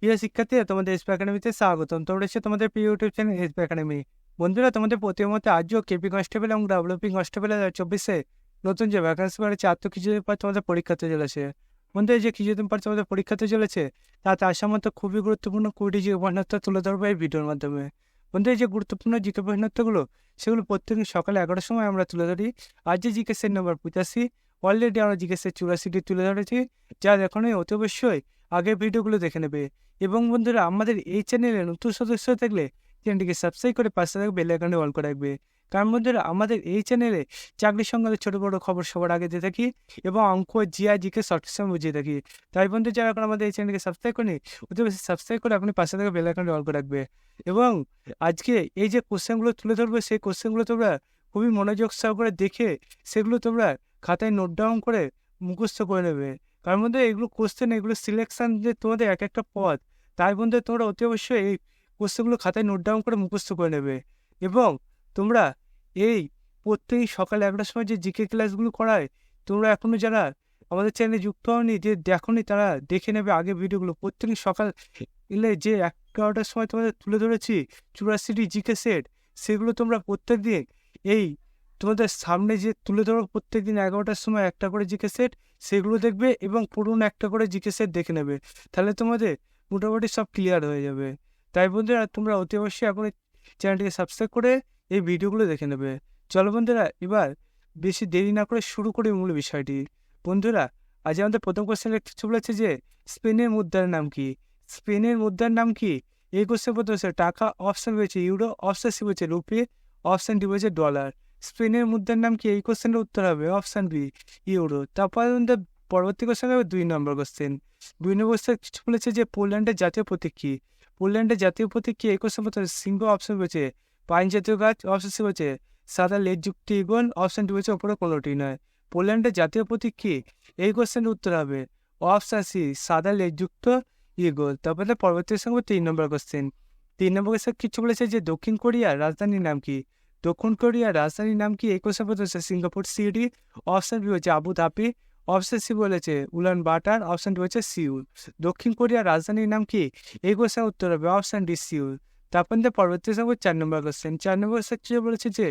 প্রিয় শিক্ষার্থীরা, তোমাদের এসপি একাডেমিতে স্বাগতম। তোমরা হচ্ছে তোমাদের প্রিয় ইউটিউব চ্যানেল এসপি একাডেমি। বন্ধুরা, তোমাদের প্রতির মতো আজও কেপি কনস্টেবল এবং ডেভেলপিং কনস্টেবল 2024 নতুন যে ভ্যাকান্সি বাড়ছে আর তো কিছুদিন পর তোমাদের পরীক্ষাতে চলেছে। বন্ধু, এই যে কিছুদিন পর তোমাদের পরীক্ষাতে চলেছে তাতে আসার মতো খুবই গুরুত্বপূর্ণ 20টি জিকে প্রশ্নোত্তর তুলে ধরবো এই ভিডিওর মাধ্যমে। বন্ধু, এই যে গুরুত্বপূর্ণ জিকে প্রশ্নোত্তরগুলো সেগুলো প্রত্যেকদিন সকালে 11টার সময় আমরা তুলে ধরি। আজ যে জিকে সেট নম্বর 85, অলরেডি আমরা জিকে সেট 84টি তুলে ধরেছি। যা এখনই অতি অবশ্যই আগের ভিডিওগুলো দেখে নেবে। এবং বন্ধুরা, আমাদের এই চ্যানেলে নতুন সদস্য থাকলে চ্যানেলটিকে সাবস্ক্রাইব করে পাশে থাকা বেল আইকনে অল করে রাখবে। কারণ বন্ধুরা, আমাদের এই চ্যানেলে চাকরির সংক্রান্ত ছোট বড় খবর সবার আগে দিয়ে থাকি এবং অঙ্ক জিআই জিকে শর্ট সময় বুঝিয়ে থাকি। তাই বন্ধু, যারা এখন আমাদের এই চ্যানেলকে সাবস্ক্রাইব করেনি অতি বেশি সাবস্ক্রাইব করে আপনি পাশে থাকা বেল আইকনে অল করে রাখবে। এবং আজকে এই যে কোশ্চেনগুলো তুলে ধরবে সেই কোশ্চেনগুলো তোমরা খুবই মনোযোগ সহকারে দেখে সেগুলো তোমরা খাতায় নোট ডাউন করে মুখস্থ করে নেবে। কারণ বন্ধু, এগুলো কোশ্চেন, এগুলো সিলেকশন যে তোমাদের এক একটা পদ। তাই বন্ধু, তোমরা অতি অবশ্যই এই কোশ্চেনগুলো খাতায় নোট ডাউন করে মুখস্থ করে নেবে। এবং তোমরা এই প্রত্যেক সকাল 11টার সময় যে জিকে ক্লাসগুলো করায়, তোমরা এখনো যারা আমাদের চ্যানেলে যুক্ত হওনি, যে দেখোনি, তারা দেখে নেবে আগে ভিডিওগুলো। প্রত্যেক সকাল এলে যে 11টার সময় তোমাদের তুলে ধরেছি 84টি জিকে সেট, সেগুলো তোমরা প্রত্যেক দিন এই তোমাদের সামনে যে তুলে ধরো প্রত্যেক দিন 11টার সময় একটা করে জিকে সেট, সেগুলো দেখবে এবং পুরনো একটা করে জিকে সেট দেখে নেবে। তাহলে তোমাদের মোটামুটি সব ক্লিয়ার হয়ে যাবে। তাই বন্ধুরা, তোমরা অতি অবশ্যই এখন চ্যানেলটিকে সাবস্ক্রাইব করে এই ভিডিওগুলো দেখে নেবে। চলো বন্ধুরা, এবার বেশি দেরি না করে শুরু করি মূল বিষয়টি। বন্ধুরা, আজ আমাদের প্রথম কোশ্চেন লিখতে বলেছে যে স্পেনের মুদ্রার নাম কি? স্পেনের মুদ্রার নাম কি? এই কোশ্চেন বলতে হচ্ছে টাকা, অপশন রয়েছে ইউরো, অপশন সি রয়েছে রুপি, অপশন ডি রয়েছে ডলার। স্পেনের মুদ্রার নাম কি? এই কোশ্চেনের উত্তর হবে অপশন বি, ইউরো। তারপর আমাদের পরবর্তী কোশ্চেন হবে 2 নম্বর কোশ্চেন। 2 নম্বর কোশ্চেন বলেছে যে পোল্যান্ডের জাতীয় প্রতীক কি? পোল্যান্ডের জাতীয় প্রতীক কি? এই কোশ্চেন বলতে সিংহ, অপশন রয়েছে পাইন জাতীয় গাছ, অপশন সি রয়েছে সাদা লেজযুক্ত ইগল, অপশন ডি রয়েছে ওপরে কোনোটি নয়। পোল্যান্ডের জাতীয় প্রতীক কি? এই কোশ্চেনের উত্তর হবে অপশন সি, সাদা লেজযুক্ত ইগল। তারপরে পরবর্তী সঙ্গে 3 নম্বর কোশ্চেন। 3 নম্বর কোশ্চেন কিছু বলেছে যে দক্ষিণ কোরিয়ার রাজধানীর নাম কি? দক্ষিণ কোরিয়ার রাজধানীর নাম কি? এই কোশ্চেন বলতে সিঙ্গাপুর সিটি, অপশন বি হচ্ছে আবু ধাবি, অপশন সি বলেছে উলান বাটার, অপশন ডি হচ্ছে সিউল। দক্ষিণ কোরিয়ার রাজধানীর নাম কি? এই কোশ্চেন উত্তর হবে অপশন ডি, সিউল। তারপর পরবর্তী সঙ্গে 4 নম্বর কোশ্চেন। 4 নম্বর কোশ্চেন বলেছে যে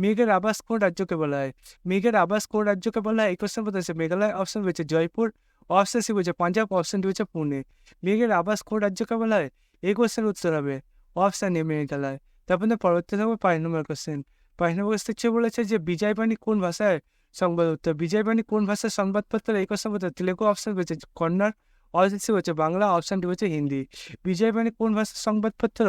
মেঘের আবাস কোন রাজ্যকে বলা হয়? মেঘের আবাস কোন রাজ্যকে বলা হয়? এই কোশ্চেন বলতেছে মেঘালয়, অপশন রয়েছে জয়পুর, অপশন সি বলছে পাঞ্জাব, অপশন ডি হচ্ছে পুনে। মেঘের আবাস কোন রাজ্যকে বলা হয়? এই কোশ্চেন উত্তর হবে অপশন এ, মেঘালয়। তারপর পরবর্তী থাকবে 5 নম্বর কোশ্চেন। 5 নম্বর কোশ্চেন বলেছে যে বিজয় বাণী কোন ভাষায় সংবাদ উত্তর? বিজয় বাণী কোন ভাষার সংবাদপত্র? এই কোশ্চেন বলতে তেলেগু, অপশন রয়েছে কন্নড়, অপশন সি হচ্ছে বাংলা, অপশন ডি হচ্ছে হিন্দি। বিজয় বাণী কোন ভাষার সংবাদপত্র?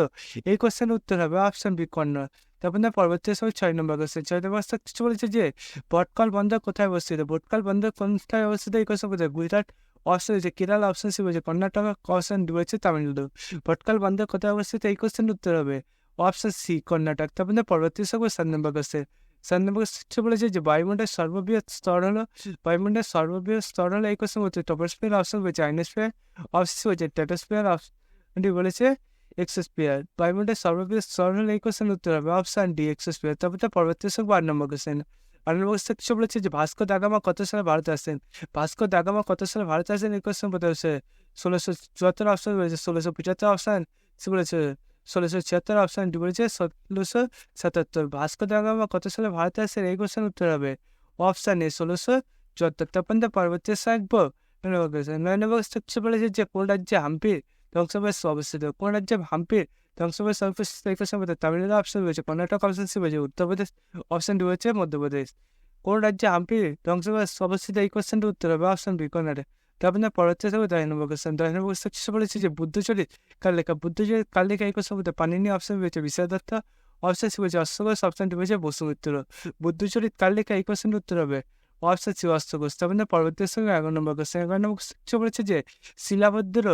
এই কোশ্চেনের উত্তর হবে অপশন বি, কন্নড়। তারপর পরবর্তী সময় 6 নম্বর কোশ্চেন। 6 নম্বর কোশ্চেন বলেছে যে ভটকল বন্দর কোথায় অবস্থিত? ভটকল বন্দর কোথায় অবস্থিত? এই কোশ্চেন বলতে গুজরাট, অপশন হচ্ছে কেরালা, অপশন সি হচ্ছে কর্ণাটক, অপশন ডি হচ্ছে তামিলনাড়ু। ভটকল বন্দর কোথায় অবস্থিত? এই কোশ্চেনের উত্তর হবে অপশন সি, কর্ণাটক। তারপর পরবর্তী সময় 7 নম্বর কোশ্চেন। 7 নম্বর কোশ্চেন বলেছে যে বায়ুমণ্ডলের সর্ববৃহৎ স্তর হলো? বায়ুমণ্ডলের সর্ববৃহৎ স্তর হলো? এই কোশ্চেন হচ্ছে টপোস্ফিয়ার, অপশন হচ্ছে আইনোস্ফিয়ার, অপশন সি হচ্ছে স্ট্র্যাটোস্ফিয়ার, অপশন ডি বলেছে এক্সোস্ফিয়ার। বায়ুমণ্ডলের সর্ববৃহৎ স্তর হলো? এই কোশ্চেন উত্তর হবে অপশন ডি, এক্সোস্ফিয়ার। তারপর পরবর্তী সময় 8 নম্বর কোশ্চেন। 8 নম্বর কোশ্চেন বলেছে যে ভাস্কো দা গামা কত সালে ভারতে আসেন? ভাস্কো দা গামা কত সালে ভারতে আসেন? এই কোশ্চেন বলতে হচ্ছে 1674, অপশন রয়েছে 1675, অপশন সি বলেছে 1676, অপশন ডি বলেছে 1677। ভাস্কো দা গামা কত সালে ভারতে আসেন? এই কোশ্চেন উত্তর হবে অপশন এ, 1674। তারপর পরবর্তী থাকবো 9 নম্বর কোশ্চেন। 9 নম্বর কোশ্চেন বলেছে যে কোন রাজ্যে হাম্পির ধ্বংসাবশেষ অবস্থিত? কোন রাজ্যে হাম্পির ধ্বংসাবশেষ অবস্থিত? এই কোশ্চেন বলতে তামিলনাড়ু, অপশন রয়েছে কর্ণাটক, অপশন সি রয়েছে উত্তরপ্রদেশ, অপশন ডি হচ্ছে মধ্যপ্রদেশ। কোন রাজ্যে হাম্পির ধ্বংসাবশেষ অবস্থিত? এই কোশ্চেনটা উত্তর হবে অপশন বি, কর্ণাটক। তারপর পরবর্তী থাকবে 10 নম্বর কোশ্চেন। 10 নম্বর কোশ্চেন বলেছে যে বুদ্ধচরিত কার লেখা? বুদ্ধচরিত কার লেখা? এই কোশ্চেন বলতে পানিনি, অপশন রয়েছে বিশাল দত্ত, অপশন সি রয়েছে অশ্বঘোষ, অপশন ডি রয়েছে বসু মিত্র। বুদ্ধচরিত কার লেখা? এই কোশ্চেন উত্তর হবে অপশন সি, অশ্বঘোষ। তারপর পরবর্তী সঙ্গে 11 নম্বর কোশ্চেন। 11 নম্বর কোশ্চেন বলেছে যে শিলাবদ্ধর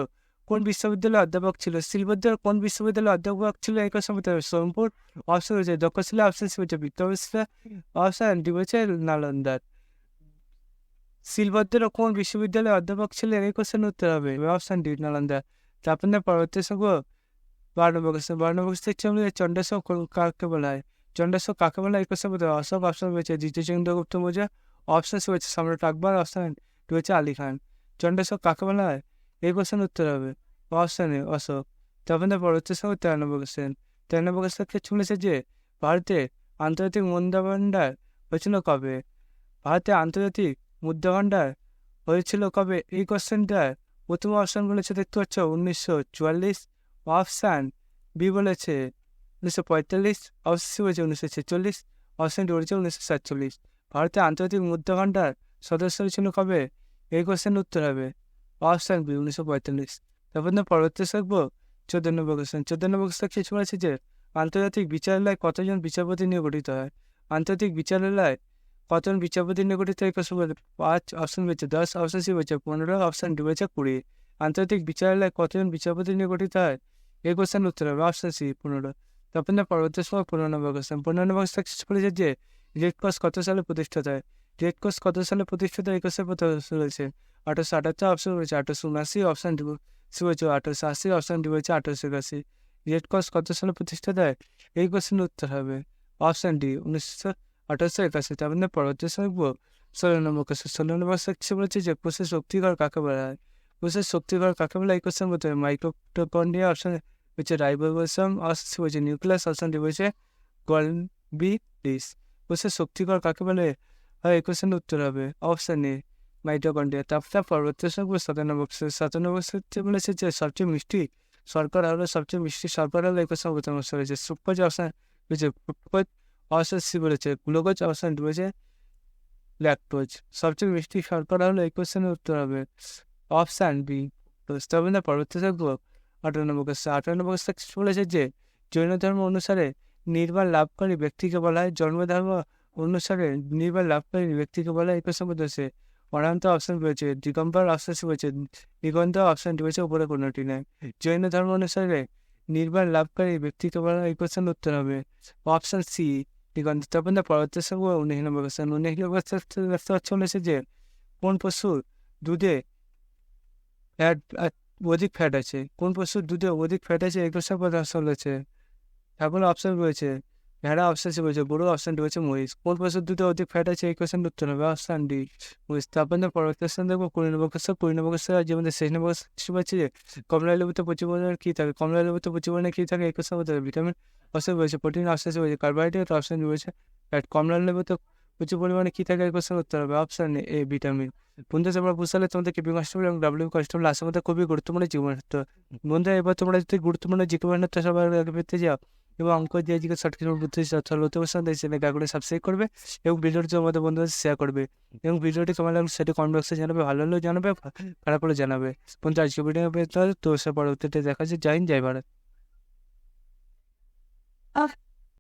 কোন বিশ্ববিদ্যালয়ের অধ্যাপক ছিল? শিলভদ্র কোন বিশ্ববিদ্যালয়ের অধ্যাপক ছিল? এই কোশ্চেন বলতে হবে সোমপুর, অপশন রয়েছে তক্ষশিলা, অপশন সি হচ্ছে বিক্রমশিলা, অপশন ডি হচ্ছে নালন্দার। শিলভদ্র কোন বিশ্ববিদ্যালয়ের অধ্যাপক ছিলেন? এই কোশ্চেন উত্তর হবে অপশন ডি, নালন্দা। তারপর পরবর্তী সঙ্গে 12 নম্বর কোশ্চেন। 12 নম্বর কোশ্চেন চন্দ্রাশোক কাকে বলা হয়? চন্দ্রাশোক কাকে বলা হয়? এই কোশ্চেন বলতে অশোক, অপশন রয়েছে দ্বিতীয় চন্দ্রগুপ্ত মৌর্য, অপশন সি হচ্ছে সম্রাট আকবর, অপশন ডি হচ্ছে আলী খান। চন্দ্রাশোক কাকে বলা হয়? এই কোশ্চেন উত্তর হবে অপশন এ অশোক। তারপরে পরবর্তী সঙ্গে 93 কোশ্চেন। 93 কোশ্চেন ক্ষেত্রে বলেছে যে ভারতে আন্তর্জাতিক মুদ্রা ভান্ডার হয়েছিল কবে? ভারতে আন্তর্জাতিক মুদ্রা ভান্ডার হয়েছিল কবে? এই কোশ্চেনটার প্রথম অপশন বলেছে দেখতে পাচ্ছ 1944, অপশান বি বলেছে 1945, অপশন সি বলেছে 1946, অপশন ডি বলেছে 1947। ভারতের আন্তর্জাতিক মুদ্রা ভান্ডার সদস্য ছিল কবে? এই কোশ্চেনের উত্তর হবে অপশন বি 1945। তারপর পরবর্তী থাকবো 94 কোশ্চেন। 94 কোশ্চেন কিছু বলেছে যে আন্তর্জাতিক বিচারালয় কতজন বিচারপতি নিয়ে গঠিত হয়? আন্তর্জাতিক বিচারালয় কতজন বিচারপতি নিয়ে গঠিত হয়? কোশ্চেন বলছে 5, অপশন বলছে 10, অপশন সি বলছে 15, অপশন ডি বলছে 20। আন্তর্জাতিক বিচারালয় কতজন বিচারপতি নিয়ে গঠিত হয়? এই কোশ্চেন উত্তর হবে অপশন সি 15। তারপর পরবর্তী সময় 95 কোশ্চেন। 95 কোশ্চেন বলেছে যে রেড ক্রস কত সালে প্রতিষ্ঠিত হয়? রেড ক্রস কত সালে প্রতিষ্ঠিত হয়? এই কোশ্চেন প্রথম রয়েছে 1878, অপশন রয়েছে 1879, অপশন ডি সি বলছে 1880, অপশন ডি বলছে 1881। রেড ক্রস কত সালে প্রতিষ্ঠিত হয়? এই কোশ্চেন উত্তর হবে অপশন ডি 1881। তারপর পরবর্তী থাকবো 16 নম্বর কোশ্চেন। 16 নম্বর সেকশন বলেছে যে কোষের শক্তিঘর কাকে বলা হয়? কোষের শক্তিঘর কাকে বলা হয়? এই কোশ্চেন বলতে হবে মাইটোকন্ড্রিয়া, অপশন হচ্ছে রাইবোসোম, অপশন সি বলছে নিউক্লিয়াস, অপশন ডি বলছে গোলগি ডিশ। কোষের শক্তিঘর কাকে বলে হয়? এই কোশ্চেন উত্তর হবে অপশন এ মাইটোকন্ড্রিয়া। তারপর পরবর্তী থাকবো 97 কোশ্চেন। 97 কোশ্চেন বলেছে যে সবচেয়ে মিষ্টি শর্করা হলো সবচেয়ে মিষ্টি শর্করা হলো এই কোশ্চেন প্রথম অবস্থা রয়েছে সুক্রোজ, অপশন রয়েছে ফ্রুক্টোজ, অপশন সি বলেছে গ্লুকোজ, অপশন ডি বলেছে ল্যাকটোজ। সবচেয়ে মিষ্টি শর্করা হলো এই কোশ্চেনের উত্তর হবে অপশান বি। তবে না পরবর্তী থাকবো 98 কোশ্চেন। 98 কোশ্চেন বলেছে যে জৈন ধর্ম অনুসারে নির্বাণ লাভকারী ব্যক্তিকে বলা হয়? জন্ম ধর্ম অনুসারে নির্বাণ লাভকারী ব্যক্তিকে বলা হয়? এই কোশ্চেন বলতেছে অনন্ত, অপশন রয়েছে দিগম্বর, অপশন সি বলছে দিগন্ত, অপশন ডি বলছে উপরে কোনোটি নয়। জৈন ধর্ম অনুসারে নির্বাণ লাভকারী ব্যক্তিকে বলা হয়? এই কোশ্চেন উত্তর হবে অপশন সি দিগন্ত। তারপর পরবর্তী থাকবো 19 নম্বর কোশ্চেন। 19 নম্বর কোশ্চেন চলেছে যে কোন পশুর দুধে ফ্যাট অধিক ফ্যাট আছে? কোন পশুর দুধে অধিক ফ্যাট আছে? এই কোশ্চেন রয়েছে এখন অপশন রয়েছে ভেড়া, অপশন সি বলছে গরু, অপশন ডি হচ্ছে মহিষ। কোন পশুর দুধে অধিক ফ্যাট আছে? এই কোশ্চেন উত্তর হবে অপশন ডি মহিষ। তারপর পরবর্তী কোশ্চেন দেখবো 20 নম্বর কোশ্চেন। 20 নম্বর কোশ্চেন যেমন শেষ নম্বর কোশ্চেন পাচ্ছি যে কমলা লেবুতে প্রচুর পরিমাণে কী থাকে? কমলা লেবুতে প্রচুর পরিমাণে কী থাকে? এই কোশ্চেন বলতে হবে ভিটামিন, অপশন বলছে প্রোটিন, অপশন সি বলছে কার্বোহাইড্রেট, অপশন ডি বলছে ফ্যাট। কমলা লেবুতে প্রচুর পরিমাণে কী থাকে? এই কোশ্চেন উত্তর হবে অপশন এ ভিটামিন। বন্ধুরা তোমরা বুঝতে পারলে তোমাদের কেপি কনস্টেবল এবং ডাব্লিউ কনস্টেবল আসার মধ্যে খুবই গুরুত্বপূর্ণ জীবনতত্ত্ব। বন্ধুরা এবার তোমরা যদি গুরুত্বপূর্ণ জীবনতত্ত্ব সবার আগে পেতে যাও এবং অঙ্ক দিয়ে আজকে শর্ট কিছু বুঝতে চ্যানেলকে সাবস্ক্রাইব করবে এবং ভিডিওটি তোমাদের বন্ধুদের শেয়ার করবে এবং ভিডিওটি তোমার লাগলে সেটা কমেন্ট বক্সে জানাবে, ভালো হলেও জানাবে, খারাপ হলেও জানাবে। বন্ধু আজকে ভিডিও পেতে হলে তো সে পরবর্তীতে দেখা যায়। জয় হিন্দ, জয় ভারত।